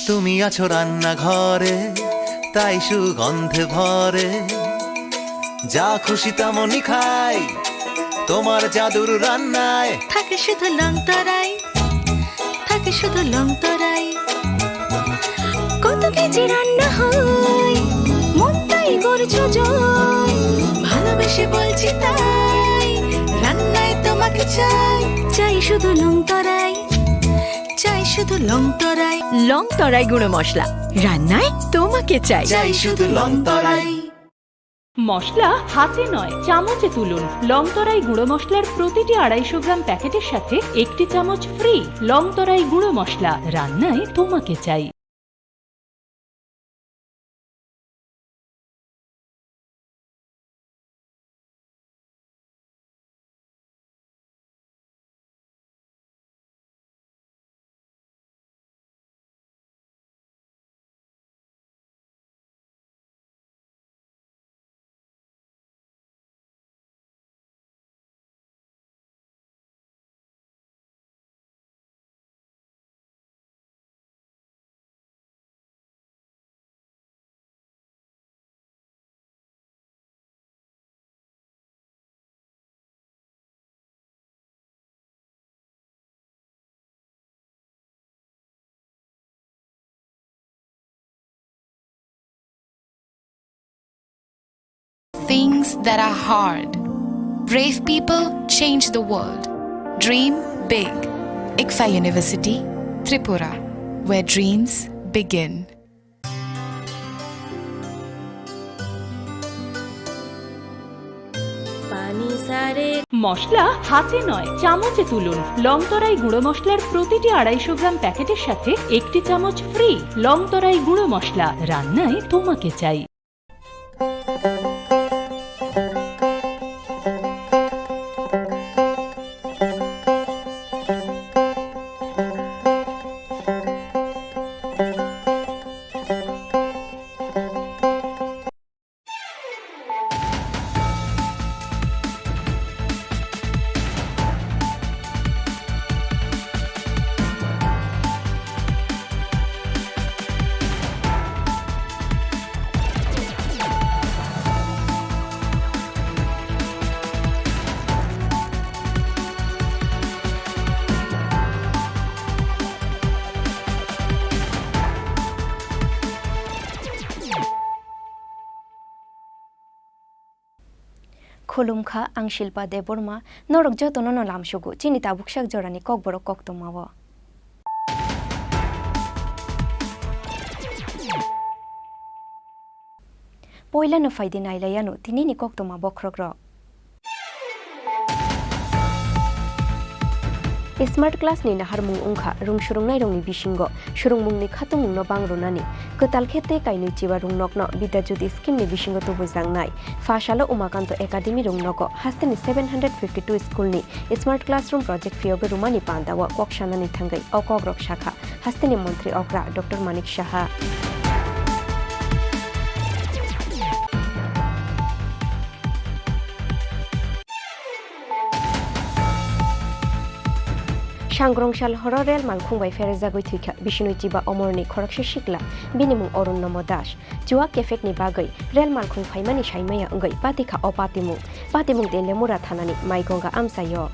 তুমি আছো রান্না ঘরে, তাই সুগন্ধে ভরে। যা খুশি তেমনই খাই, তোমার জাদুর রান্নায় থাকে শুধু লং তরাই, থাকে শুধু লং তরাই। কত কেজি রান্না হয়, মন তাই করছো জয়। ভালোবেসে বলছি তাই, রান্নায় তোমাকে চাই, চাই শুধু লং তরাই, চাই শুধু লং তরাই। লং তরাই গুঁড়ো মশলা, রান্নায় তোমাকে চাই, চাই শুধু লং তরাই। মশলা হাতে নয় চামচে তুলুন। লংতরাই গুঁড়ো মশলার প্রতিটি 250 গ্রাম প্যাকেটের সাথে 1টি চামচ ফ্রি। লংতরাই গুঁড়ো মশলা, রান্নায় তোমাকে চাই। Things that are hard. Brave people change the world. Dream big. ICFA University, Tripura, where dreams begin. মশলা হাতে নয় চামচে তুলুন। লংতরাই গুঁড়ো মশলার প্রতিটি 250 গ্রাম প্যাকেটের সাথে 1টি চামচ ফ্রি। লংতরাই গুঁড়ো মশলা, রান্নায় তোমাকে চাই। खुलुमखा आं शिल्पा देबरमा नरक जतन न लामसुगु चिनि ताबुकसाक जरानि ककबरक कक्तमाव पहिला न फाइदे नाइलायानु तिनिनि कक्तमा बख्रग्र स्मार्ट क्लास नि नाहारमुं उंखा रुं सुरुंनाय रंनि बिसिंगो सुरुंमुंनि खातुमुंनो बांग्रुनानि कताल खेते काइनु चिबा रुंनकनो विद्याज्योति स्किम नि बिसिंगो तुबुजांनाय फाशालो उमाकान्त एकाडेमी रुंनको हास्तेनि 752 स्कुलनि स्मार्ट क्लासरूम प्रोजेक्ट फियोगो रुमानि पान्दाव कक्सानानि थांगै अकग्रक शाखा हास्तेनि मन्त्री अग्रा डॉक्टर मानिक साहा सांग्रंशाल हर रेल मालखुंबाय फेरेजागै थुइखा बिष्णुजिबा अमरनि खरकसे सिकला बिनिमुं अरुण्यम दास जुवा केफेकनि बागै रेल मालखुं फाइमानि साइमाया अंगै पातिखा पातिमुं देलेमुरा थानानि माइगंगा आमसायो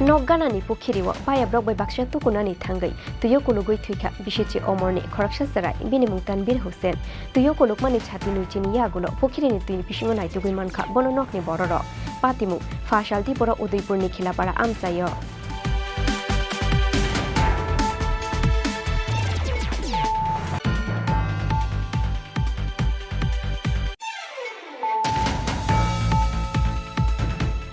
नगगानानि पुखिरिव बाया ब्रक बै बाक्सा तुकुनानि थांगै तुयो कुलुगै थुइखा बिसिचि अमरनि खरकसा सराय बिनिमुं तानबीर हुसेन तुयो कुलुकमानि छाति नुइचिनि यागुलो पुखिरिनि तुइ बिसिङो नाइतुगै मानखा बननकनि बरर पातिमुं फाशालति बर उदयपुरनि खिलापाड़ा आमसायो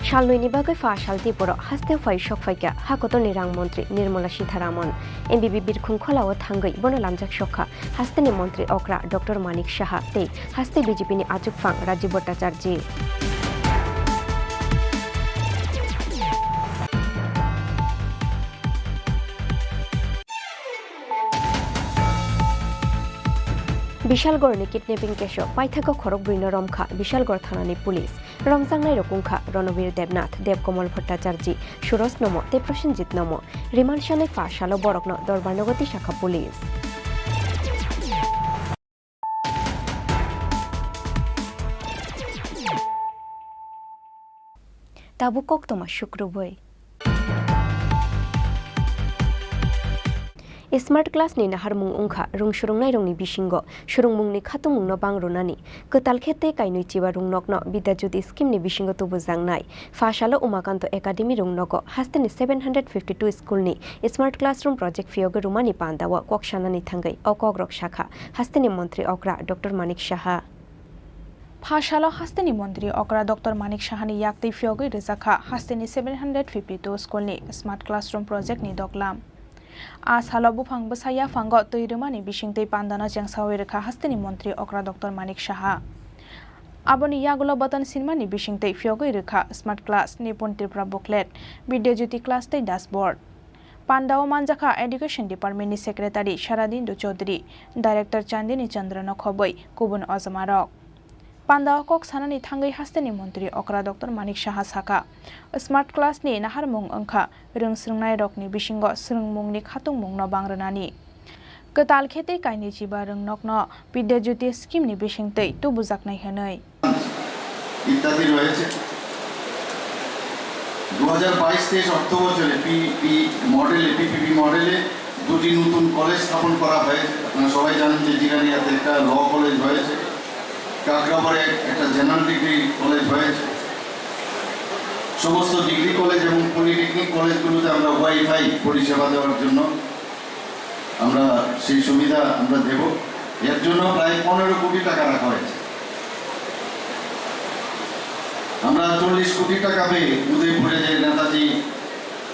शालनैनि बागै फाशालति बर हास्ते फाइ सकफाइका हाकतनि रां मन्त्री निर्मला सीतारामन एमबिबि बिरखुं खोलाव थांगै बन लामजाक सखा हास्तेनि मन्त्री अग्रा डॉक्टर मानिक साहा ते हास्ते बीजेपीनि आजुकफां राजीव भट्टाचार्य বিশালগড়নি কিডন্যাপিং কেসো পাইথাকা খড়গপুরনি রমখা বিশালগড় থানানি পুলিশ রমজাংনাই রকুংখা রণবীর দেবনাথ দেবকমল ভট্টাচার্যি সুরজ নম তে প্রসেনজিৎ নম রিমান্ড সানে ফাশালো বরকন দরবারনগতি শাখা পুলিশ তাবু কক্তমা শুক্রবই स्मार्ट क्लास नि नाहारमुं उंखा रुं सुरुंनाय रंनि बिसिंगो सुरुंमुंनि खातुमुंनो बांग्रोनानि कोताल खेते काइनुइ चिबा रुंनकनो विद्याज्योति स्किमनि बिसिंगो तुबुजांनाय फाशालो उमाकान्त एकाडेमि रुंनको हास्तेनि 752 स्कुलनि स्मार्ट क्लासरूम प्रोजेक्ट फियोगो रुमानि पान्दाव कक्सानानि थांगै कोकबरक शाखा हास्तेनि मन्त्री अग्रा डॉक्टर मानिक साहा फाशालो हास्तेनि मन्त्री अग्रा डॉक्टर मानिक साहानि याक्तै फियोगै रोजाखा हास्तेनि 752 स्कुलनि स्मार्ट क्लासरूम प्रोजेक्ट नि दगलाम आज हालो बुफां बसाया फांगो तैरुमानि बिसिंतै पान्दाना जेंसावै रेखा हास्तेनि मन्त्री अग्रा डॉक्टर मानिक साहा आबोनि यागुलो बतन सिनेमानि बिसिंतै फियोगै रेखा smart class Nipun Tripura booklet Vidyajyoti class तै डैशबोर्ड पान्दाओ मानजाखा एडुकेशन डिपार्टमेंटनि सेक्रेटारि शारादिन्दु चौधरी डायरेक्टर चांदिनी चंद्र नखबै गुबुन अजमारक पान्दाओ कक सानानि थांगै हास्तेनि मन्त्री अग्रा डॉक्टर मानिक साहा साका स्मार्ट क्लासनि नाहारमुं अंखा रोंस्रोंनाय रकनि बिसिंगो स्रोंमुंनि खातुंमुंनो बांग्रोनानि कोताल खेते काइनि चिबा रोंनकनो विद्याज्योति स्किमनि बिसिंतै तुबुजाकनाय हनै ইত্যাদি রয়েছে 2022-23 অর্থ বছরে পিপিপি মডেলে দুটি নতুন কলেজ স্থাপন করা হয়েছে। আপনারা সবাই জানেন যে জিরানিয়াতে একটা ল কলেজ হয়েছে, কাকরাপাড়ে একটা জেনারেল ডিগ্রি কলেজ হয়েছে। সমস্ত ডিগ্রি কলেজ এবং পলিটেকনিক কলেজগুলোতে আমরা ওয়াইফাই পরিষেবা দেওয়ার জন্য আমরা সেই সুবিধা আমরা দেব। এর জন্য প্রায় 15 কোটি টাকা রাখা হয়েছে। আমরা 40 কোটি টাকা পেয়ে উদয়পুরে যে নেতাজি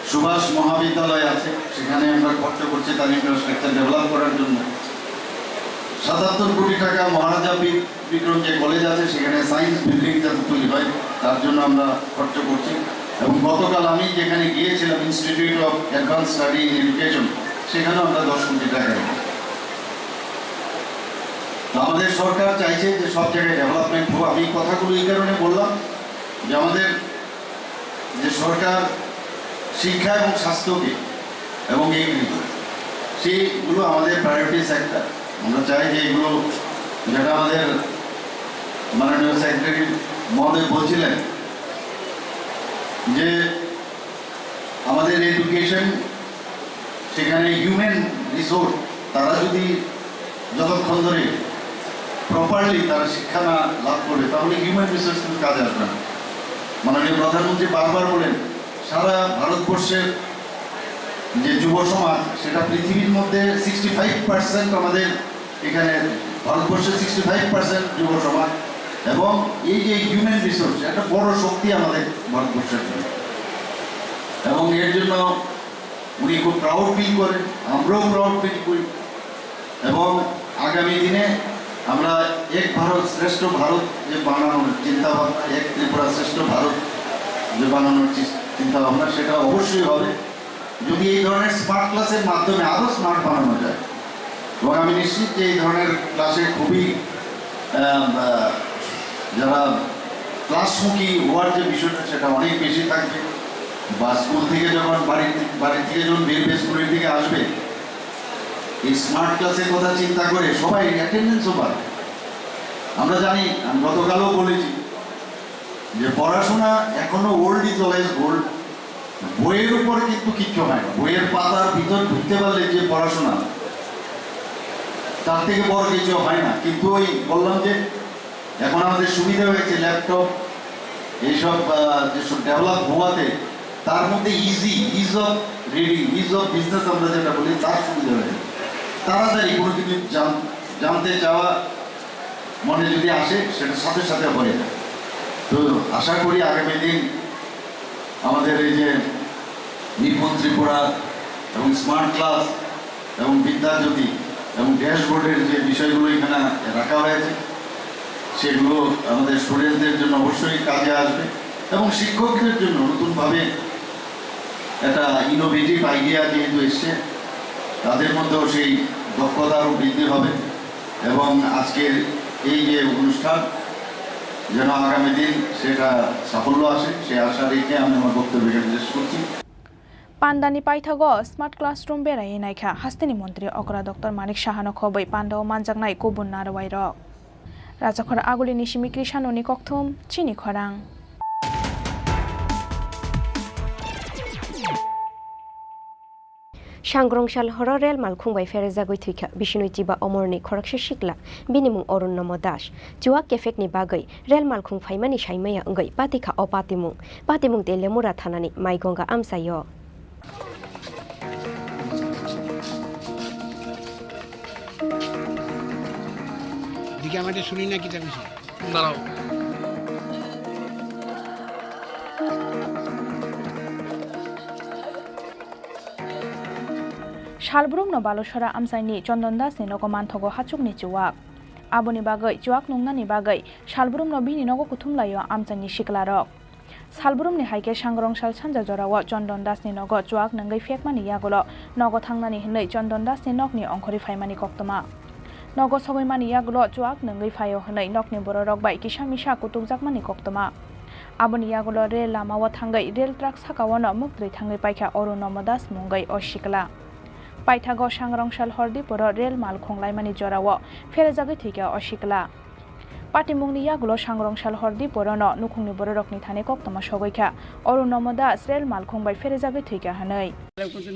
সুভাষ মহাবিদ্যালয় আছে সেখানে আমরা খরচ করছি তার ইনফ্রাস্ট্রাকচার ডেভেলপ করার জন্য। 77 কোটি টাকা মহারাজা বিক্রম যে কলেজ আছে সেখানে সায়েন্স বিল্ডিং যাতে তৈরি হয় তার জন্য আমরা খরচ করছি। এবং গতকাল আমি যেখানে গিয়েছিলাম institute of advance study in education সেখানেও আমরা 10 কোটি টাকা আমাদের সরকার চাইছে যে সব জায়গায় ডেভেলপমেন্ট হোক। আমি কথাগুলো এই কারণে বললাম যে আমাদের যে সরকার শিক্ষা এবং স্বাস্থ্যকে এবং এইগুলো সেইগুলো আমাদের প্রায়োরিটি সেক্টর। আমরা চাই যে এগুলো যেটা আমাদের মাননীয় সেক্রেটারি মহোদয় বলছিলেন যে আমাদের এডুকেশন সেখানে হিউম্যান রিসোর্স তারা যদি যতক্ষণ ধরে প্রপারলি তারা শিক্ষা না লাভ করবে তাহলে হিউম্যান রিসোর্স কিন্তু কাজে আসবে না। মাননীয় প্রধানমন্ত্রী বারবার বলেন সারা ভারতবর্ষের যে যুব সমাজ সেটা পৃথিবীর মধ্যে 65% আমাদের এখানে ভারতবর্ষের 65% যুব সমাজ এবং এই যে হিউম্যান রিসোর্স একটা বড় শক্তি আমাদের ভারতবর্ষের জন্য এবং এর জন্য উনি খুব প্রাউড ফিল করেন, আমরাও প্রাউড ফিল করি এবং আগামী দিনে আমরা এক ভারত শ্রেষ্ঠ ভারত যে বানানোর চিন্তাভাবনা, এক ত্রিপুরা শ্রেষ্ঠ ভারত যে বানানোর চিন্তাভাবনা সেটা অবশ্যই হবে যদি এই ধরনের স্মার্ট ক্লাসের মাধ্যমে আরও স্মার্ট বানানো যায়। এবং আমি নিশ্চিত যে এই ধরনের ক্লাসে খুবই যারা ক্লাসমুখী হওয়ার যে বিষয়টা সেটা অনেক বেশি থাকবে বা স্কুল থেকে যখন বাড়ি থেকে যখন বেরবে স্কুলের দিকে আসবে এই স্মার্ট ক্লাসের কথা চিন্তা করে সবাই অ্যাটেন্ডেন্সও বাড়বে। আমরা জানি, আমি গতকালও বলেছি যে পড়াশোনা এখনো ওল্ড ইজ অলওয়েজ গোল্ড। বইয়ের উপর কিন্তু কিচ্ছু হয় না, বইয়ের পাতার ভিতর ঢুকতে পারলে যে পড়াশোনা তার থেকে বড় কিছু হয় না। কিন্তু ওই বললাম যে এখন আমাদের সুবিধা হয়েছে ল্যাপটপ এইসব যেসব ডেভেলপ হওয়াতে তার মধ্যে is of reading, is of business আমরা যেটা বলি তার সুবিধা হয়েছে। তাড়াতাড়ি কোনো কিছু জানতে চাওয়া মনে যদি আসে সেটা সাথে সাথে হয়ে যায়। তো আশা করি আগামী দিন আমাদের এই যে নিপুণ ত্রিপুরা এবং স্মার্ট ক্লাস এবং বিদ্যাজ্যোতি এবং ড্যাশবোর্ডের যে বিষয়গুলো এখানে রাখা হয়েছে সেগুলো আমাদের স্টুডেন্টদের জন্য অবশ্যই কাজে আসবে এবং শিক্ষকদের জন্য নতুনভাবে একটা ইনোভেটিভ আইডিয়া যেহেতু এসছে তাদের মধ্যেও সেই দক্ষতা আরও বৃদ্ধি হবে এবং আজকের এই যে অনুষ্ঠান যেন আগামী দিন সেটা সাফল্য আসে সে আশা রেখে আমি আমার বক্তব্য শেষ করছি। পান্ডানি পাইথাগো স্মাर्ट क्लासरूम बेरायै नायखा हास्तेनि मन्त्री अग्रा डक्टर मानिक साहानो खबै पान्डाव मानजाकनाय गुबुन नारवाय रक राजाखर आगुलिनि सिमिक्रि साननि कक्थुम चिनि खरां सांग्रंशाल हर रेल मालखुंबाय फेरेजागै थुइखा बिष्णुजिबा अमरनि खरकसे सिकला बिनिमुं अरुणम दास जुवा केफेकनि बागै रेल मालखुं फाइमानि साइमाया अंगै पातिखा पातिमुं देलेमुरा थानानि माइगंगा आमसायो দিকে আমাদের শুনি না কি জানিস দাঁড়াও सालब्रुम न बालुसरा आमसाइनि चन्दन दासनि नग मानथगो हाचुकनि जुवाक आबुनि बागै जुवाक नंनानि बागै सालब्रुम न बिनि नग कुथुमलायो आमसाइनि सिकलारक सालब्रुमनि हाइके सांग्रंशाल सानजा जराव चन्दन दासनि नग जुवाक नंगै फेकमानि यागल नग थांनानि हनै चन्दन दासनि नगनि अंखरि फाइमानि कक्तमा नग सगैमानि यागल जुवाक नंगै फायो हनै नगनि बर रगबाय किसामिसा कुतुकजाकमानि कक्तमा आबुनि यागल रेल लामाव थांगै रेल ट्राक साकावन मुक्द्रै थांगै पाइखा अरुणम दास मुंगै असिकला पाइथागो सांग्रंशाल हरदीपुर रेल मालखंलायमानि जराव फेरेजागै थैका असिकला पाटिमुंनि यागुलो सांग्रंशाल हरदीपुर न नुखुंनि बररकनि थाने कक्तमा सगैखा अरुणम दास रेल मालखंबाय फेरेजागै थैका हनै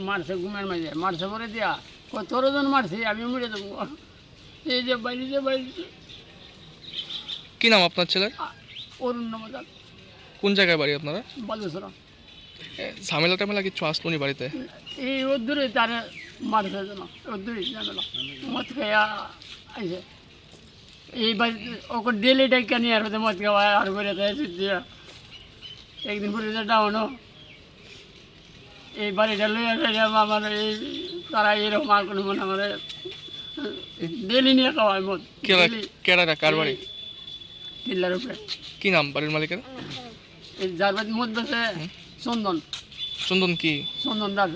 মারছে ঘুমের মাঝে মারছে পরে দিয়া কতজন মারছে আমি মরে যাবো এই যে বাইরে কি নাম আপনার ছেলের? অরুণম দাস। কোন জায়গায় বাড়ি আপনারা? বালুসরা। ঝামেলা টামেলা কিছু আসলো নি বাড়িতে? এই ওদূরে তারে মারছে না ওদূরে ঝামেলা মদ খাইয়া আইছে এই বাড়িতে ওকে ডেলি ডাইকা নিয়ে আর মদ খাওয়া আর করে দেয় দিয়া একদিন পরে ডাউনো এই বাড়িটা লইয়া আমার এই তারা এরকম আর কোনো মনে আমার ডেলি নিয়ে খাওয়ায় মদ। কেডা কার বাড়ি? কিল্লার উপরে। কি নাম বাড়ির মালিকের? এই যার বাড়ি মদ বেছে চন্দন। চন্দন কি? চন্দন দাস।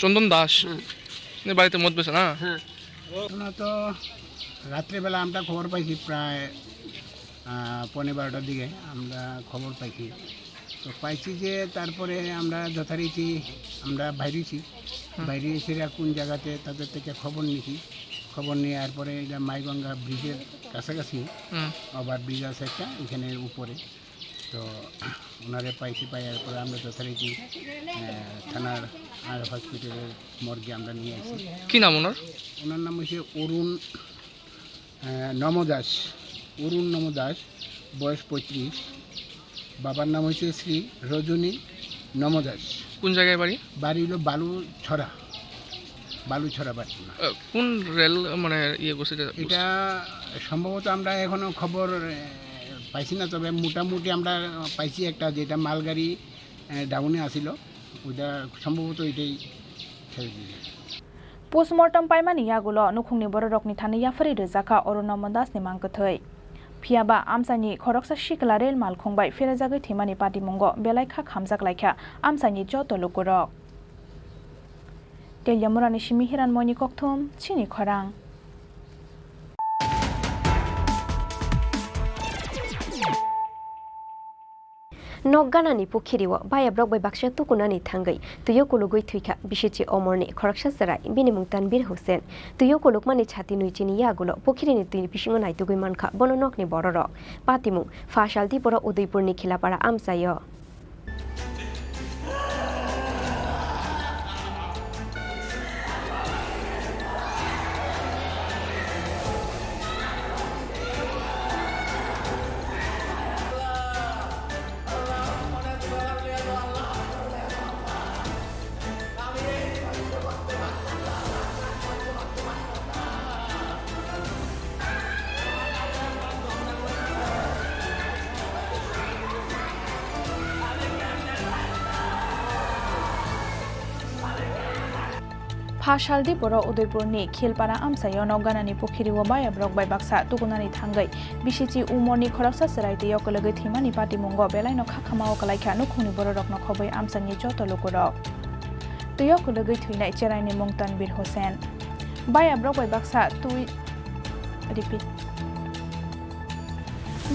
চন্দন দাস বাড়িতে মদ বেছে না? হ্যাঁ তো রাত্রিবেলা আমরা খবর পাইছি প্রায় 12:15টার দিকে আমরা খবর পাইছি তো পাইছি যে তারপরে আমরা যথারীতি আমরা বাইরেছি বাইরে এসে কোন জায়গাতে তাদের থেকে খবর নিয়েছি খবর নিয়ে এরপরে এটা মাইগঙ্গা ব্রিজের কাছাকাছি ওভার ব্রিজ আছে একটা এখানে উপরে তো ওনারে পাইছি পাই এরপরে আমরা যথারীতি থানার আর হসপিটালের মর্গে আমরা নিয়ে আসি। কি নাম ওনার? ওনার নাম হচ্ছে অরুণ নমদাস অরুণ নমদাস বয়স 35 বাবার নাম হচ্ছে শ্রী রজনী নমদাস। কোন জায়গায় বাড়ি? বাড়ি হলো বালুছড়া বাড়ি। কোন রেল মানে ইয়ে করছে এটা সম্ভবত আমরা এখনো খবর পাইছি না তবে মোটামুটি আমরা পাইছি একটা যেটা মালগাড়ি ডাউনে আসিল ওইটা সম্ভবত এটাই ছেড়ে দিয়েছে। पोस्टमर्टम पाइमानि यागुलो नुखुंनि बररकनि थाने याफरी रोजाखा अरुणम दासनि मांगथै फियाबा आमसानि खरकसा सिकला रेल मालखंबाय फेरेजागै थेमानि पाटिमुंगो बेलायखा खामजाकलायखा आमसानि जत लुकुरक तेलियामुरानि सिमि हिरानमयनि कक्थुम चिनि खरां नगगानानि पुखिरिव बायाब्रक बै बाक्सा तुकुनानि थांगै तुयो कुलुगै थुइखा बिसिचि अमरनि खरकसा सराय बिनिमुं तानबीर हुसेन तुयो कुलुकमानि छाति नुइचिनि यागुलो पुखिरिनि तुइ बिसिङो नायतुगै मानखा बननकनि बररक पातिमुं फाशालति बर उदयपुरनि खिलापारा आमसायो फाशालदि बर उदयपुरनि खिलपारा आमसायो नगगानानि पुखिरिव बायाब्रक बाय बाक्सा तुकुनानि थांगै बिसिचि उमरनि खरकसा सरायते यकलगै थेमानि पाटिमुंगो बेलायनो खाखामाव कलायखा नुखुंनि बररकनो खबै आमसानि जत लुकुरक तुयकलगै थुइनाय चेरायनि मुं तानबीर हुसेन बायाब्रक बाय Baksa repeat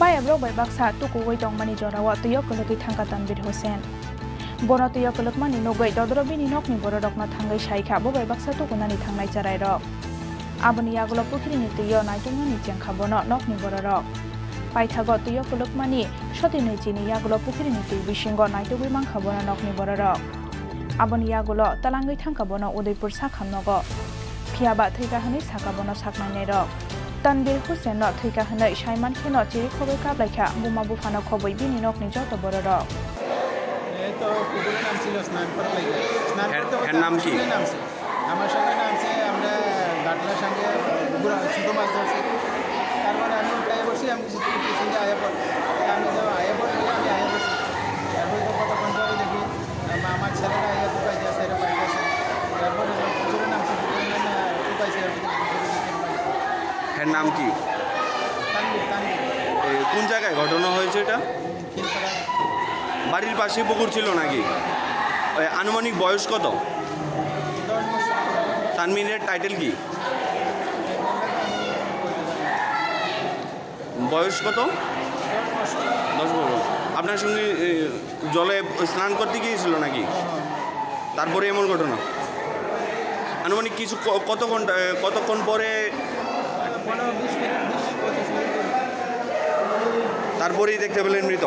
bai abrok bai baksa tukugoi tongmani jorawa tuyo kologi thangka Tanbir Hussein bono tuyo kolokmani nogoi dodrobini nokni bororokno thangai saikha bo bai baksa tukunani thangnai charai rok aboni yagulo pukhrini tuyo naitungani chengkha bono nokni bororok paithago tuyo kolokmani sotinoi chini yagulo pukhrini tui bisingo naitugui mangkha bono nokni bororok aboni yagulo talangai thangka bono Udaipur sakhamnogo phiaba thika hani saka bono saknai rok Tanbir Hussein no thika hanai Saiman kheno chiri khobai kablaikha buma bufano khoboi bini nokni joto bororok তো কুকুরের নাম ছিল স্নান করা লাগে স্নান করতে এর নাম কি আমার সঙ্গে নামছে আমরা গাটলার সঙ্গে পুরো ছোটো মাছ ধরছি তারপরে আমি উঠে বসি আমি সঙ্গে আয়া পড়ি আমি তো আয়া পড়ি আমি আয়া বসি তারপরে তো কতক্ষণ ধরে দেখি আমার ছেলেরা আয়া টুকাইছে সেরা পাইছে তারপরে কুকুরের নাম টুকাইছে এর নাম কি কোন জায়গায় ঘটনা হয়েছে এটা বাড়ির পাশে পুকুর ছিল নাকি আনুমানিক বয়স কত তানমিনের টাইটেল কি বয়স কত 10 বছর আপনার সঙ্গে জলে স্নান করতে গিয়েছিল নাকি তারপরে এমন ঘটনা আনুমানিক কিছু কতক্ষণ পরে তারপরেই দেখতে পেলেন মৃত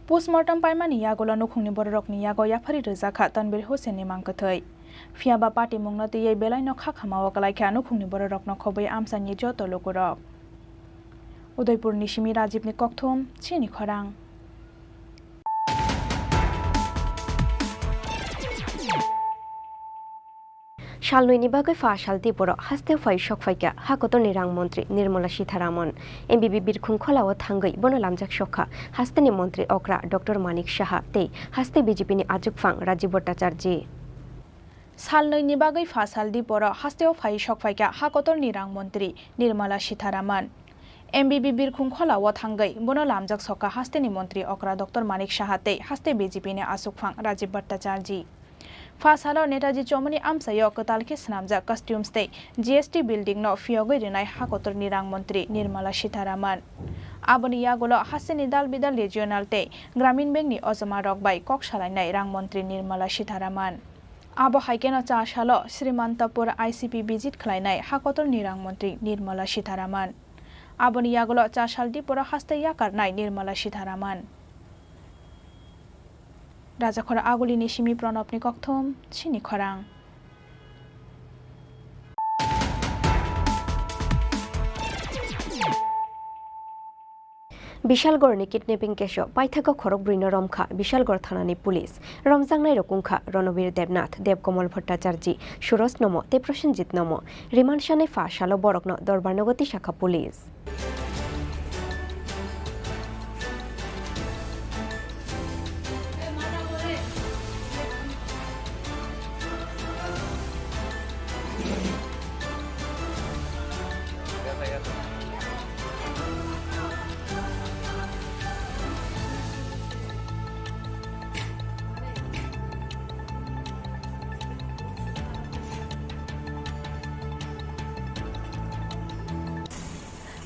post-mortem পাইমানি yagulo nukhungni bororokni yago yafari rojaka Tanbir Hussein ni mangkathai phiaba party mungno tiyei belai no khakhamao kalaikha nukhungni bororokno khobai amsani joto lokorok Udaipur ni Simi Rajiv ni kokthom Chini Khorang Shalnoini bagai fa shalti boro haste fai shok faika hakotor ni rang mantri Nirmala Sitharaman MBB birkhung kholao thangai bono lamjak shokha haste ni mantri okra Dr. Manik Shaha tei haste BJP ni ajukphang Rajiv Bhattacharya Shalnoini bagai fa shaldi boro haste fai shok faika hakotor ni rang mantri Nirmala Sitharaman MBB birkhung kholao thangai bono lamjak shokha haste ni mantri okra Dr. Manik Shaha tei haste BJP ni ajukphang Rajiv Bhattacharya Fasalo Netaji Chomani Amsayo Kotalke Snamja Costumes Day GST Building no Fiogo Renai Hakotor Nirang Mantri Nirmala Sitharaman Aboni Yagulo Haseni Dal Bidal Regional Day Gramin Bank ni Ozama Rok by Kokshalanai Rang Mantri Nirmala Sitharaman Abo Haikeno Chashalo Srimantapur ICP visit Klainai Hakotor Nirang Mantri Nirmala Sitharaman Aboni Yagulo Chashaldi Pura Haste Yakarnai Nirmala Sitharaman Rajakhora Agulini Simi Pranopni Kokthom Chini Khorang Bishalgor ni kidnapping kesho paithago khorok brino romkha Bishalgor thanani police romjangnai rokungkha Ronobir Devnath Devkomal Bhattacharya Suros nomo te Prosenjit nomo remand shane fa shalo borokno Dorbarnogoti shakha police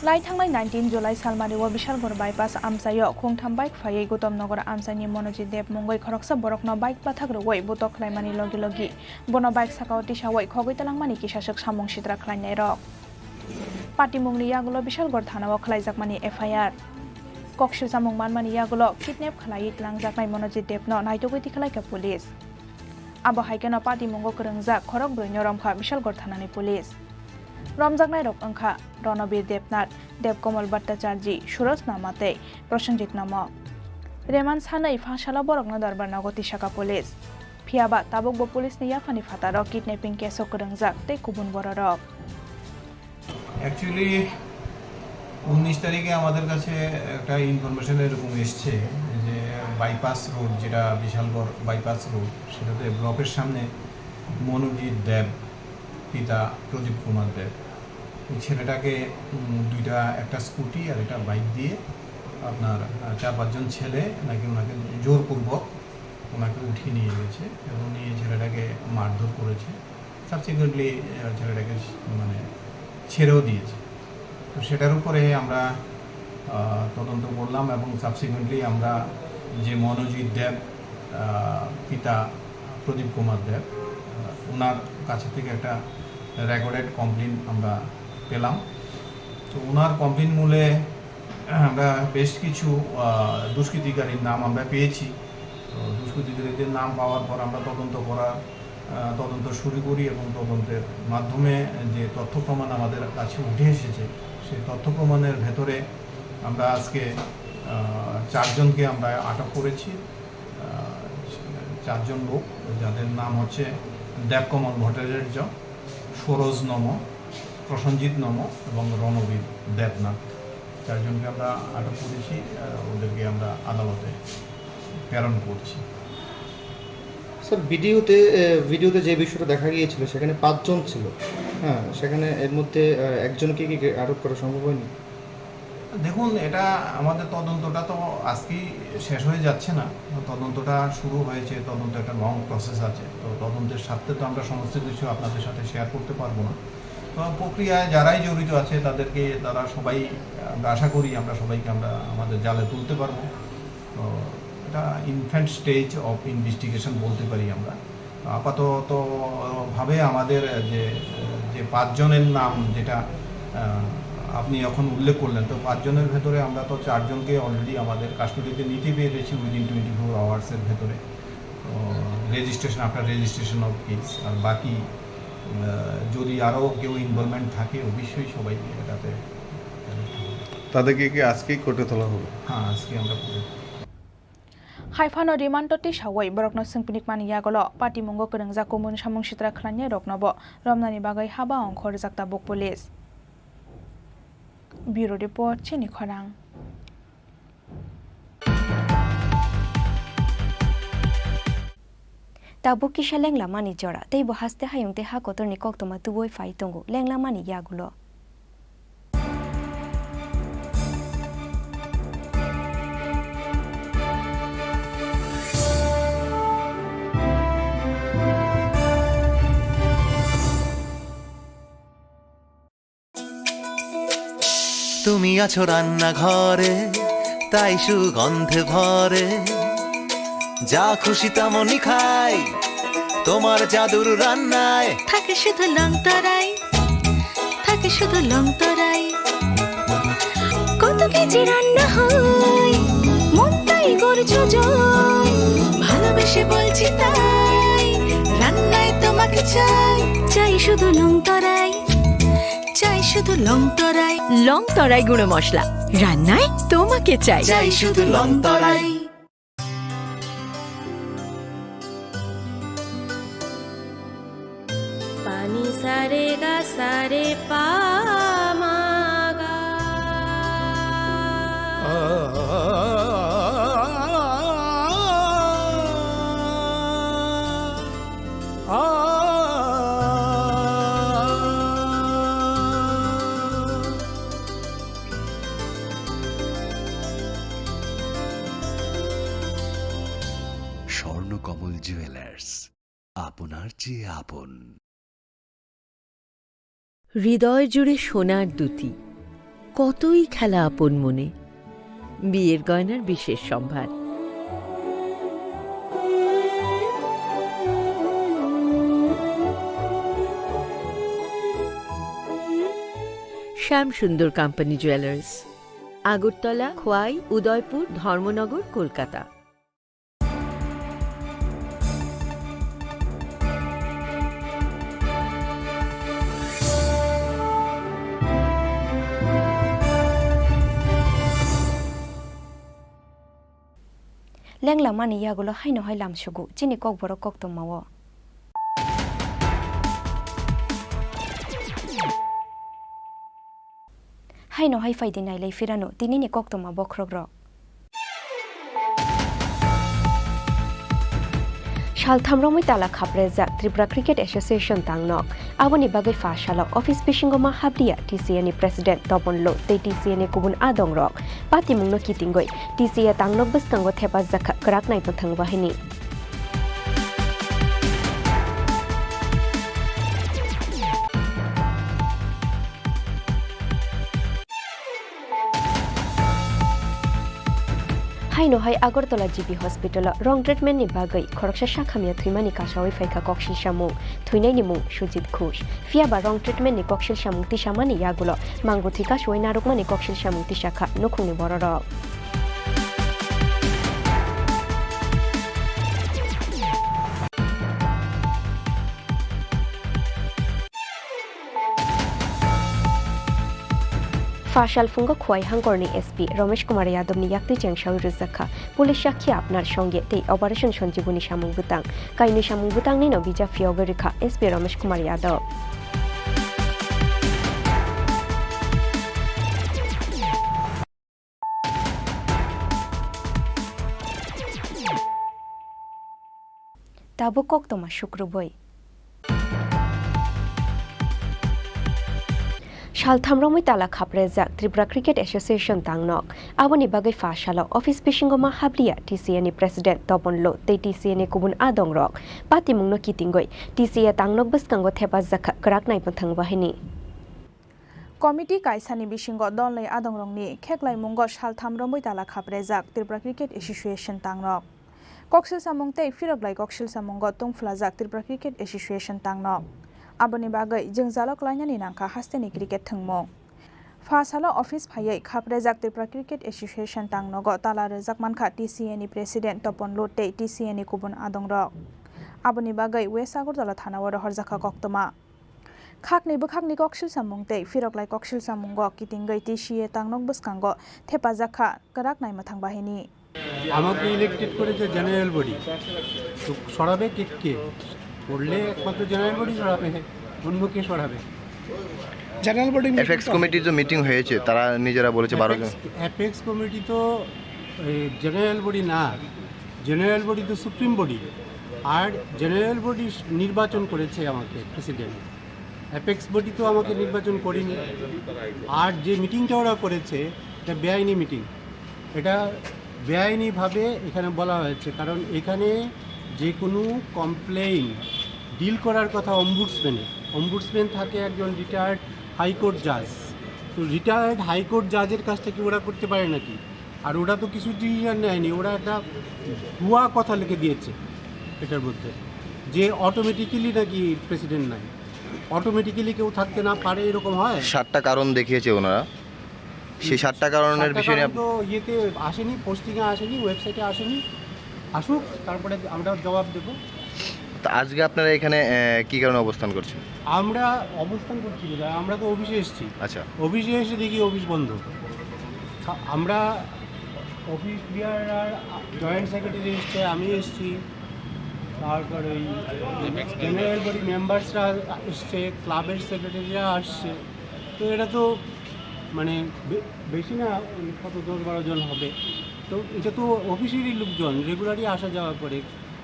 Lai thangnai 19 July salmani wo Bishalgor bypass amsayo khongtham bike phaiye Gotom Nogor amsani Monoji Dev Mongoi khoroksa borokno bike pathak roi botok khlaimani logi logi bono bike sakawti sawai khogoi talangmani kisashak samung sitra khlainai rok Party mungni yagulo Bishalgor thanao khlaijakmani FIR Kokshu samung manmani yagulo kidnap khlai tlanjaknai Monoji Dev no naitogoi tikhlaika police Abo haikeno party mungo krungjak khorok broino romkha Bishalgor thanani police Romjaknai rok angkha Ronobir Devnath Devkomal Bhattacharya Suros namate Prosenjit namo Reman sanai fashala borokno Dorbarnogoti shaka police phiaba tabokbo police ni yafani fataro kidnapping case okrangjak tei kubun bororok actually 19 তারিখে আমাদের কাছে একটা information এরকম এসেছে যে bypass road যেটা Bishalgarh bypass road সেটাতে ব্লকের সামনে মনোজিৎ দেব পিতা প্রদীপ কুমার দেব ছেলেটাকে একটা স্কুটি আর একটা বাইক দিয়ে আপনার 4-5 জন ছেলে নাকি ওনাকে জোরপূর্বক ওনাকে উঠিয়ে নিয়ে গেছে এবং নিয়ে ছেলেটাকে মারধর করেছে। সাবসিকুয়েন্টলি ছেলেটাকে মানে ছেড়েও দিয়েছে। তো সেটার উপরে আমরা তদন্ত করলাম এবং সাবসিকুয়েন্টলি আমরা যে মনোজিৎ দেব পিতা প্রদীপ কুমার দেব ওনার কাছে থেকে একটা রেকর্ডেড কমপ্লেন আমরা পেলাম। তো ওনার কমপ্লেন মূলে আমরা বেশ কিছু দুষ্কৃতিকারীর নাম আমরা পেয়েছি। তো দুষ্কৃতিকারীদের নাম পাওয়ার পর আমরা তদন্ত শুরু করি এবং তদন্তের মাধ্যমে যে তথ্য প্রমাণ আমাদের কাছে উঠে এসেছে সেই তথ্য প্রমাণের ভেতরে আমরা আজকে 4 জনকে আমরা আটক করেছি। 4 জন লোক, যাদের নাম হচ্ছে দেবকমল ভট্টাচার্য, সরোজ নম, প্রসঞ্জিৎ নম এবং রণবীর দেবনাথ। 4 জনকে আমরা আটক করেছি, ওদেরকে আমরা আদালতে প্রেরণ করছি। স্যার ভিডিওতে যে বিষয়টা দেখা গিয়েছিল সেখানে 5 জন ছিল, হ্যাঁ, সেখানে এর মধ্যে একজনকে কি আটক করা সম্ভব হয়নি? দেখুন, এটা আমাদের তদন্তটা তো আজকেই শেষ হয়ে যাচ্ছে না, তদন্তটা শুরু হয়েছে, তদন্ত একটা লং প্রসেস আছে। তো তদন্তের সাথে তো আমরা সমস্ত কিছু আপনাদের সাথে শেয়ার করতে পারবো না। তো প্রক্রিয়ায় যারাই জড়িত আছে তারা সবাই, আমরা আশা করি আমরা সবাইকে আমাদের জালে তুলতে পারবো। তো এটা ইনফ্যান্ট স্টেজ অফ ইনভেস্টিগেশন বলতে পারি আমরা। আপাততভাবে আমাদের যে 5 জনের নাম যেটা আপনি এখন উল্লেখ করলেন, তো 5 জনের ভেতরে আমরা তো 4 জনকে অলরেডি আমাদের কাস্টডিতে নিতে পেরেছি উইদিন 24 আওয়ার্সের ভেতরে। তো আফটার রেজিস্ট্রেশন অফ কেস। আর বাকি যদি আরও কেউ ইনভলভমেন্ট থাকে অবশ্যই সবাই এটাতে তাদেরকে কি আজকেই কোর্টে তোলা হবে? হ্যাঁ, আজকে আমরা Haifano rimantoti shawai borokno singpinik mani yagolo pati mongo kerengja komun samung sitra khlanya roknobo romnani bagai haba ongkhor jakta bok police. Bureau report Chini Khorang. Tabuk kisha lengla mani jora tei bo haste hayungte ha kotorni koktoma tuboi fai tongo lengla mani yagulo. তুমি আছো রান্নাঘরে, তাই সুগন্ধে ভরে, যা খুশি তেমনই খাই, তোমার জাদুর রান্নায় থাকে শুধু লং তরাই, থাকে শুধু লং তরাই। কত কেজি রান্না হয়, মনটাই করছো জয়, ভালোবেসে বলছি তাই, রান্নায় তোমাকে চাই, চাই শুধু লং তরাই, চাই শুধু লং তরাই। লং তরাই গুঁড়ো মশলা, রান্নায় তোমাকে চাই, চাই শুধু লং তরাই। পানি সারে গা সারে পা মা গা। স্বর্ণকমল জুয়েলার্স, আপনার চেয়ে আপন। হৃদয় জুড়ে সোনার দুটি, কতই খেলা আপন মনে, বিয়ের গয়নার বিশেষ সম্ভার। শ্যাম সুন্দর company jewellers, Agartala, Khowai, Udaipur, Dharmanagar, Kolkata. Lengla mani yagulo haino hai lamsugu chini kokborok koktomawo. Haino hai faidinai lei firano tinini koktoma bokrogro. Shalthamromui tala khapreza Tripura Cricket Association tangnok aboni bagai fashala office bishingoma habria TCA ni president Tobonlo tei TCA ni kubun adongrok pati mungno kitingoi TCA tangnok bskango thepa zakha krak nai pathang bahini haino hai Agartala GB Hospital wrong treatment ni bagai khoroksa shakhamia thuimani kasawai faika kokshil samung thuinai ni mung Sujit Ghosh fiaba wrong treatment ni kokshil samung tisamani yagulo manguthika soina rokmani kokshil samung tisakha nokhungni bororok Fashal fungo khwai hangorni SP Ramesh Kumar Yadav ni yakti chengshawi ruzakha pulis shakhi apnar songe tei operation sanjibuni samung butang kaini samung butang ni no bija fioge rekha SP Ramesh Kumar Yadav tabukok toma shukruboi Shalthamromui tala khaprejak Tripura Cricket Association tangnok aboni bagai fashala office bishingoma hablia TCN president Topon Lo tei TCN kubun adongrok pati mungno kitingoi TCN tangnok baskango thepajak kraknai pathang bahini Committee kaisani bishingo donlei adongrongni kheklai mungo shalthamromui tala khaprejak Tripura Cricket Association tangnok koksil samung tei firoglai koksil samungo tungflajak Tripura Cricket Association tangnok aboni bagai jengjalo klainani nangkha hasteni cricket thungmong fasalo office phaiai khaprejak Tripura Cricket Association tangnogo tala rejak mankha TCN president Topon Lo tei TCN kubun adongrok aboni bagai West Agartala thanao rohorjakha koktoma khakni bukhakni koksil samung tei firoglai koksil samungo kitingai TCN tangnok buskango thepajakha karaknai mathang bahini আমাকে elected করেছে general body তো সরাবে কে পড়লে একমাত্র general body সরাবে অন্য কে সরাবে general body FX কমিটির যে meeting হয়েছে তারা নিজেরা বলেছে 12 জন এফএক্স কমিটি তো জেনারেল বডি না জেনারেল বডি তো সুপ্রিম বডি আর জেনারেল বডি নির্বাচন করেছে আমাকে প্রেসিডেন্ট এফএক্স বডি তো আমাকে নির্বাচন করেনি আর যে মিটিংটা ওরা করেছে এটা বেআইনি মিটিং এটা বেআইনিভাবে এখানে বলা হয়েছে কারণ এখানে যে কোনো কমপ্লেইন ডিল করার কথা অম্বুডসম্যান থাকে একজন রিটায়ার্ড হাইকোর্ট জাজ তো রিটায়ার্ড হাইকোর্ট জাজের কাছ থেকে ওরা করতে পারে নাকি আর ওরা তো কিছু ডিসিশন নেয়নি ওরা একটা ভুয়া কথা লিখে দিয়েছে এটার মধ্যে যে অটোমেটিক্যালি নাকি প্রেসিডেন্ট নাই অটোমেটিক্যালি কেউ থাকতে না পারে এরকম হয় 7টা কারণ দেখিয়েছে ওনারা সেই 7টা কারণের বিষয় নিয়ে তো ইয়েতে আসেনি পোস্টিংয়ে আসেনি ওয়েবসাইটে আসেনি আসুক তারপরে আমরা জবাব দেব তো আজকে আপনারা এখানে কি কারণে অবস্থান করছেন আমরা অবস্থান করছি না আমরা তো অফিসে এসেছি আচ্ছা অফিসে এসে দেখি অফিস বন্ধ আমরা অফিস বিয়ার জয়েন্ট সেক্রেটারি এসছে আমি এসেছি তারপরে ওই জেনারেল বডি মেম্বার্সরা এসছে ক্লাবের সেক্রেটারিরা আসছে তো এটা তো মানে বেশি না কত 10-12 জন হবে তো এটা তো অফিসেরই লোকজন রেগুলারই আসা যাওয়া করে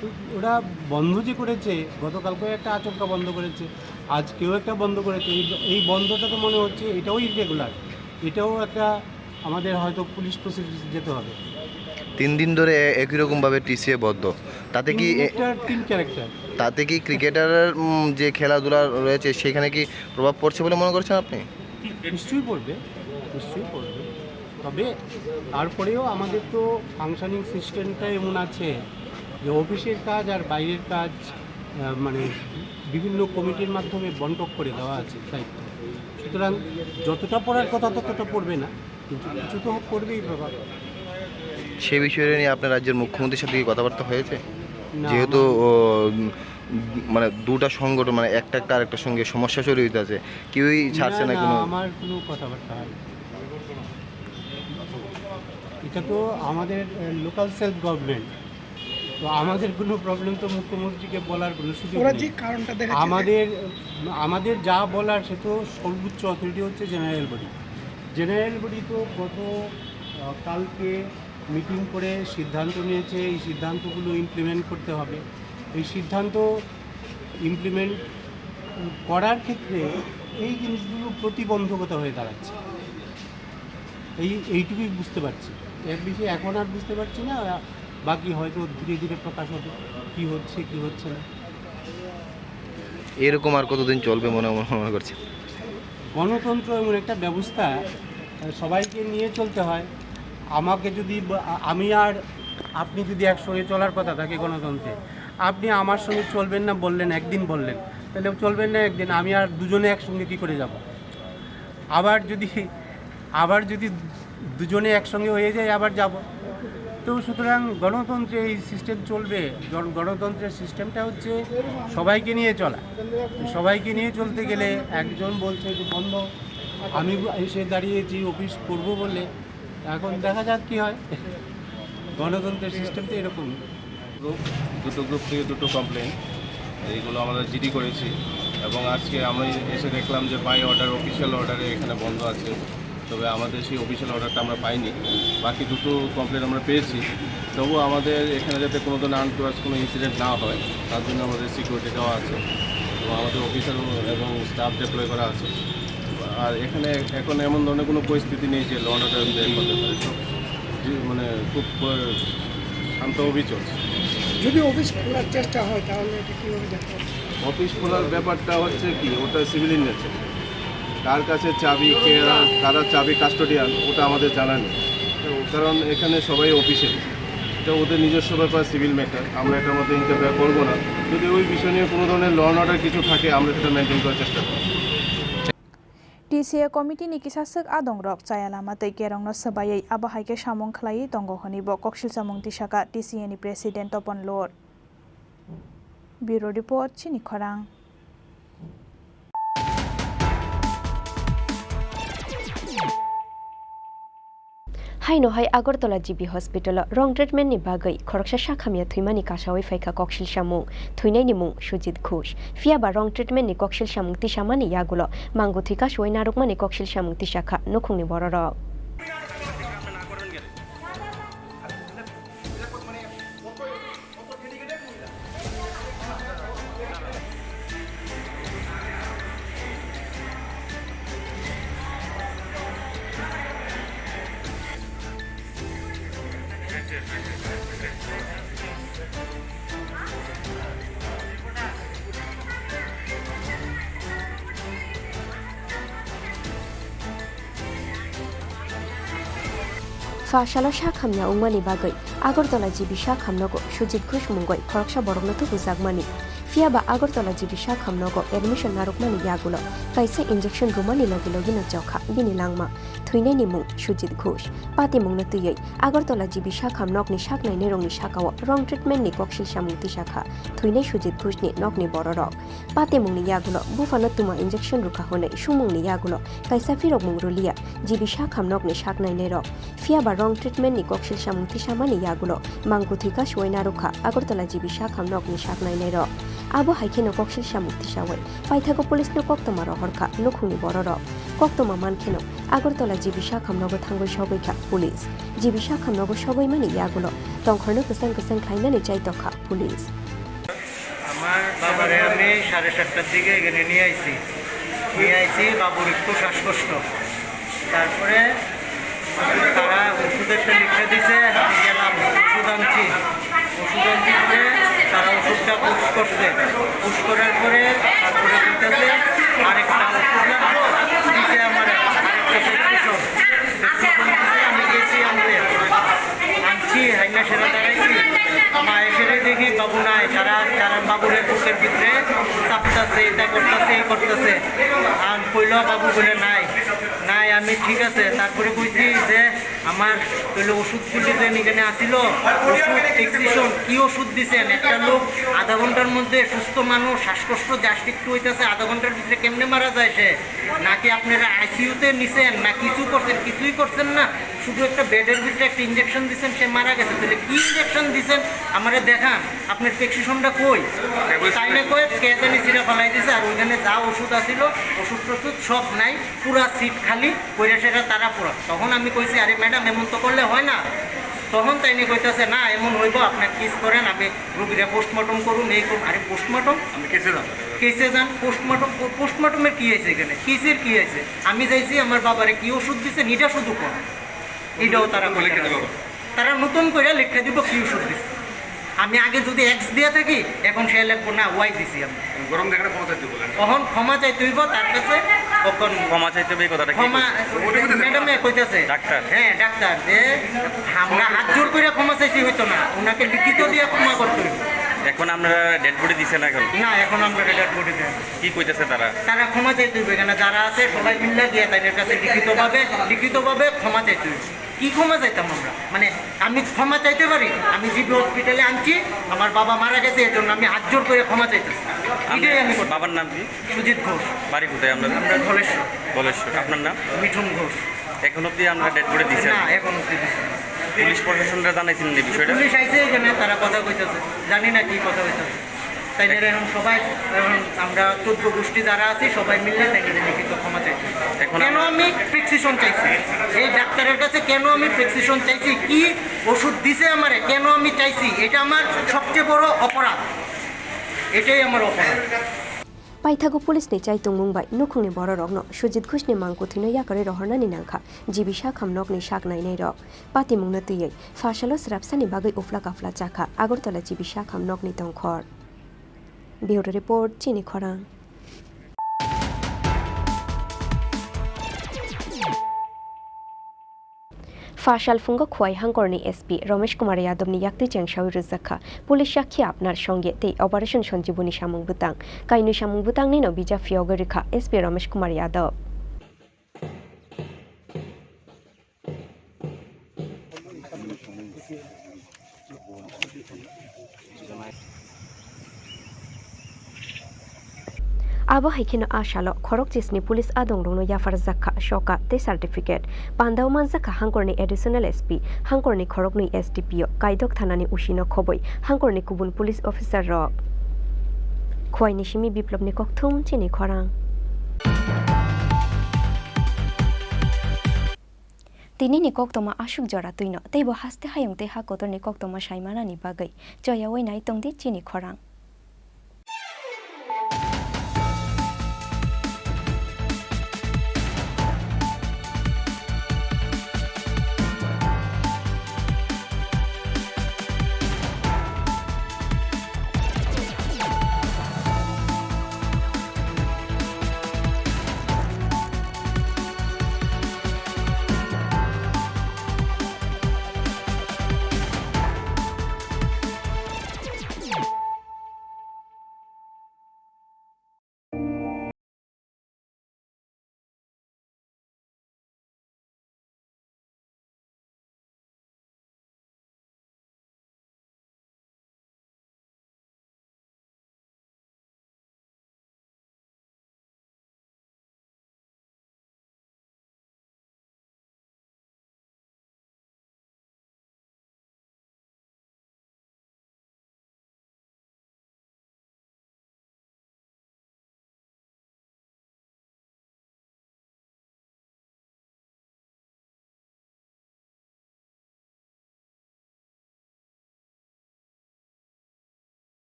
তো ওরা বন্ধ যে করেছে গতকালকেও একটা আচমকা বন্ধ করেছে আজকেও একটা বন্ধ করেছে এই বন্ধটা তো মনে হচ্ছে এটাও ইরেগুলার এটাও একটা আমাদের হয়তো পুলিশ প্রসিডিউর যেতে হবে 3 দিন ধরে একই রকমভাবে টিসিএ বদ্ধ তাতে কি টিম ক্যারেক্টার তাতে কি ক্রিকেটারের যে খেলাধুলা রয়েছে সেখানে কি প্রভাব পড়ছে বলে মনে করছেন আপনি নিশ্চয়ই পড়বে তবে তারপরেও আমাদের তো ফাংশনিং সিস্টেমটা এমন আছে যে অফিসের কাজ আর বাইরের কাজ মানে বিভিন্ন কমিটির মাধ্যমে বন্টন করে দেওয়া আছে দায়িত্ব সুতরাং যতটা পড়ার কথা ততটা পড়বে না কিন্তু কিছু তো পড়বেই প্রভাব সেই বিষয়ে নিয়ে আপনার রাজ্যের মুখ্যমন্ত্রীর সাথে কি কথাবার্তা হয়েছে যেহেতু মানে দুটা সংগঠন মানে একটা আরেকটার সঙ্গে সমস্যা জড়িত আছে কেউই ছাড়ছে না কোনো আমার কোনো কথাবার্তা হয় এটা তো আমাদের লোকাল সেলফ গভর্নমেন্ট তো আমাদের কোনো প্রবলেম তো মুখ্যমন্ত্রীকে বলার কোনো সুযোগ নেই আমাদের যা বলার সে তো সর্বোচ্চ অথরিটি হচ্ছে জেনারেল বডি তো গত কালকে মিটিং করে সিদ্ধান্ত নিয়েছে এই সিদ্ধান্তগুলো ইমপ্লিমেন্ট করতে হবে এই সিদ্ধান্ত ইমপ্লিমেন্ট করার ক্ষেত্রে এই জিনিসগুলো প্রতিবন্ধকতা হয়ে দাঁড়াচ্ছে এইটুকুই বুঝতে পারছি এর বেশি এখন আর বুঝতে পারছি না বাকি হয়তো ধীরে ধীরে প্রকাশ হবে কী হচ্ছে কী হচ্ছে না এরকম আর কতদিন চলবে মনে করছে গণতন্ত্র এমন একটা ব্যবস্থা সবাইকে নিয়ে চলতে হয় আমাকে যদি আমি আর আপনি যদি একসঙ্গে চলার কথা থাকে গণতন্ত্রে, আপনি আমার সঙ্গে চলবেন না বললেন, একদিন বললেন, তাহলে চলবেন না একদিন, আমি আর দুজনে একসঙ্গে কী করে যাব? আবার যদি দুজনে একসঙ্গে হয়ে যায় আবার যাব। তো সুতরাং গণতন্ত্রে এই সিস্টেম চলবে। গণতন্ত্রের সিস্টেমটা হচ্ছে সবাইকে নিয়ে চলা। সবাইকে নিয়ে চলতে গেলে একজন বলছে যে বন্ধ, আমি এসে দাঁড়িয়েছি অফিস করব বলে, এখন দেখা যাক কী হয়। গণতন্ত্রের সিস্টেমটা এরকম। দুটো গ্রুপ থেকে দুটো কমপ্লেন, এইগুলো আমরা জিডি করেছি এবং আজকে আমরা এসে দেখলাম যে বাই অর্ডার, অফিসিয়াল অর্ডারে এখানে বন্ধ আছে। তবে আমাদের সেই অফিসিয়াল অর্ডারটা আমরা পাইনি, বাকি দুটো কমপ্লেন আমরা পেয়েছি। তবু আমাদের এখানে যাতে কোনো ধরনের আনটুয়ার্স কোনো ইনসিডেন্ট না হয় তার জন্য আমাদের সিকিউরিটি দেওয়া আছে এবং আমাদের অফিসার এবং স্টাফ ডিপ্লয় করা আছে। আর এখানে এখন এমন ধরনের কোনো পরিস্থিতি নেই যে ল অ্যান্ড অর্ডার করতে পারে, সব মানে খুব শান্ত অভিযোগ। যদি অফিস খোলার চেষ্টা হয় তাহলে এটা কীভাবে দেখা? অফিস খোলার ব্যাপারটা হচ্ছে কি, ওটা সিভিল নেচার, কার কাছে চাবি, কারা চাবি কাস্টোডিয়ান, ওটা আমাদের জানা নেই। কারণ এখানে সবাই অফিসে, এটা ওদের নিজস্ব ব্যাপার, সিভিল ম্যাটার, আমরা এটার মধ্যে ইন্টারফেয়ার করবো না। যদি ওই বিষয় নিয়ে কোনো ধরনের ল অ্যান্ড অর্ডার কিছু থাকে আমরা সেটা মেনটেন করার চেষ্টা করি। TCA committee ni kisasek adong rok chaya lama tei kerong no sabayai abahai ke samung khlai tongo honi bo koksil samung tisaka TCA ni president Topon Lor. Bureau report Chini Khorang. Haino hai Agartala GB Hospital wrong treatment ni bagai khoroksa shakhamia thuimani kasawai faika koksil samung thuinai ni mung Sujit Ghosh fia ba wrong treatment ni koksil samung tisamani yagulo mangu thika soi narukmani koksil samung tisakha nokhungni bororok Fashala Shakhamya Umani Bagai, Agartala GB Shakhamnogo, Sujit Ghosh Mungoi, Khoroksa Borognotu Buzagmani, Fiaba Agartala GB Shakhamnogo, Admission Narukmani Yagulo, Kaisa Injection Rumani Logilogino Joka, Bini Langma, Thuineni Mung, Sujit Ghosh, Pati Mungnatuyai, Agartala GB Shakhamnog ni Shaknai Nerong ni Shakawa, wrong treatment ni Kokshil Shamuti Shaka, Thuine Sujit Ghosh ni Nokni Bororok, Pati Mungni Yagulo, Bufanatuma Injection Rukahone, Shumungni Yagulo, Kaisa Firog Mungrulia, GB Shakhamnog ni Shaknai Nerok, Fiaba wrong treatment ni koksil samung tisamani yagulo manguthika soinaruka Agartala GB Shakhamnog ni Shaknai Nerok abo haikeno koksil samung tisawai paithago police no koktoma rohorka nokhungni bororok koktoma mankheno Agartala GB Shakhamnog thangoi sogoikha police GB Shakhamnog sogoi mani yagulo tongkhorno kusang khlainani chaitokha police আমার বাবারে আমি 7:30টার দিকে এখানে নিয়ে আইছি বাবুর একটু শ্বাসকষ্ট তারপরে তারা ওষুধ একটা লিখে দিছে আমি গেলাম ওষুধ আনছি তারা ওষুধটা পুশ করার পরে তারপরে দিতেছে আরেকটা ওষুধ দিছে আমার আরেকটা আমি গেছি আনছি হাইনা সেরা দাঁড়াইছি মা এসে দেখি বাবু নাই তারা বাবুরের বুকের ভিতরে চাপতেছে এটা করতেছে এই করতেছে আর কইল বাবু বলে নাই আমি ঠিক আছে তারপরে কইছি যে আমার কইলো ওষুধগুলি যে এখানে আসিল ওষুধ এক্সিশন কি ওষুধ দিছেন একটা লোক আধা ঘন্টার মধ্যে সুস্থ মানুষ শ্বাসকষ্ট জাস্ট একটু হইতেছে আধা ঘন্টার ভিতরে কেমনে মারা যায় সে নাকি আপনারা আইসিইউতে নিছেন না কিছু করছেন কিছুই করছেন না শুধু একটা বেডের ভিতরে একটা ইঞ্জেকশন দিছেন সে মারা গেছে তাহলে কি ইঞ্জেকশন দিছেন আমারে দেখান আপনার প্রেসক্রিপশনটা কই তাইলে কই কে জানি সিরা ফলাই দিছে আর ওইখানে যা ওষুধ আসিল ওষুধ সব নাই পুরা সিট খালি কইরা সেটা তারা পুরা তখন আমি কইছি আরে ম্যাডাম এমন তো করলে হয় না তখন তাইনি কইতাছে না এমন হইব আপনার কিস করেন আমি রোগীরা পোস্টমর্টম করুন এই করুন আরে পোস্টমর্টম আমি কেসে যান পোস্টমর্টমের কি হয়েছে এখানে কিসের কি হয়েছে আমি যাইছি আমার বাবারে কি ওষুধ দিছে এটা শুধু কোন এটাও তারা নতুন করে লিখে দিব কি ওষুধ দিচ্ছে আমি আগে যদি এক্স দিয়ে থাকি এখন সে লিখবো না ওয়াই দিছি আমি গরম দেখাটা ক্ষমা চাইতে হইব তার কাছে কখন ক্ষমা চাইতে হবে এই কথাটা কি ক্ষমা ম্যাডামে কইতেছে ডাক্তার? হ্যাঁ ডাক্তার, যে আমরা হাত জোর করে ক্ষমা চাইছি হইতো না, ওনাকে লিখিত দিয়ে ক্ষমা করতে হইব। এখন আমরা ডেড বডি দিছে না এখন না, এখন আমরা ডেড বডি দেন, কি কইতেছে তারা? তারা ক্ষমা চাইতে হইবে, এখানে যারা আছে সবাই মিলে গিয়ে তাদের কাছে লিখিতভাবে ক্ষমা চাইতে হইবে। কি ক্ষমা চাইতাম আমরা, মানে আমি ক্ষমা চাইতে পারি, আমি জিবি হসপিটালে আনছি, আমার বাবা মারা গেছে, এর জন্য আমি হাত জোর করে ক্ষমা চাইতেছি। এটাই আমি করতাম। বাবার নাম কি? সুজিত ঘোষ। বাড়ি কোথায়? আমরা ধলেশ্বর। বলেশ্বর। আপনার নাম? মিঠুন ঘোষ। এখন অব্দি আমরা ডেড বডি দিছি না, এখন অব্দি দিছি না। পুলিশ প্রশাসনরা জানাইছেন এই বিষয়টা? পুলিশ আইছে এখানে, তারা কথা কইতেছে, জানি না কি কথা কইতেছে। তাইলে এখন সবাই, এখন আমরা 14 গোষ্ঠী যারা আছি সবাই মিলে তাইলে লিখিত ক্ষমা চাইছি। কেন আমি প্রেসক্রিপশন চাইছি এই ডাক্তারের কাছে, কেন আমি প্রেসক্রিপশন চাইছি, কি ওষুধ দিছে আমারে, কেন আমি চাইছি, এটা আমার সবচেয়ে বড় অপরাধ, এটাই আমার অপরাধ। Paithago police ni chai tungmung bai nukhungni boro rok no Sujit Ghosh ni mangkuthino yakare rohorna ni nangkha jibisha khamnok ni shak nai nei rok patimungna tuyei fashalo srapsani bagai ufla kafla chakha Agartala jibisha khamnok ni tongkhor Bureau report Chini Khorang Fashal fungo khwai hangkorni SP Ramesh Kumar Yadav ni yakti chengshau ruzakha pulis sakhi apnar songe tei operation sanjiboni samung butang kainu samung butang ni no bija fiogorikha SP Ramesh Kumar Yadav Abo haikino ashalo khorok jesni police adong rongno yafar zakha shoka te certificate pandau man zakha hangkorni additional SP hangkorni khorokni SDPO kaidok thanani usino khoboi hangkorni kubun police officer rok khwaini shimi biplobni kokthum Chini Khorang Tini ni koktoma ashuk jora tuino teibo haste hayungte ha kotorni koktoma shaimana ni bagai joya wainai tongdi Chini Khorang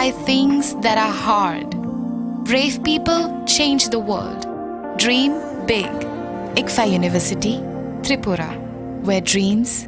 By things that are hard. Brave people change the world. Dream big. ICFA University, Tripura, where dreams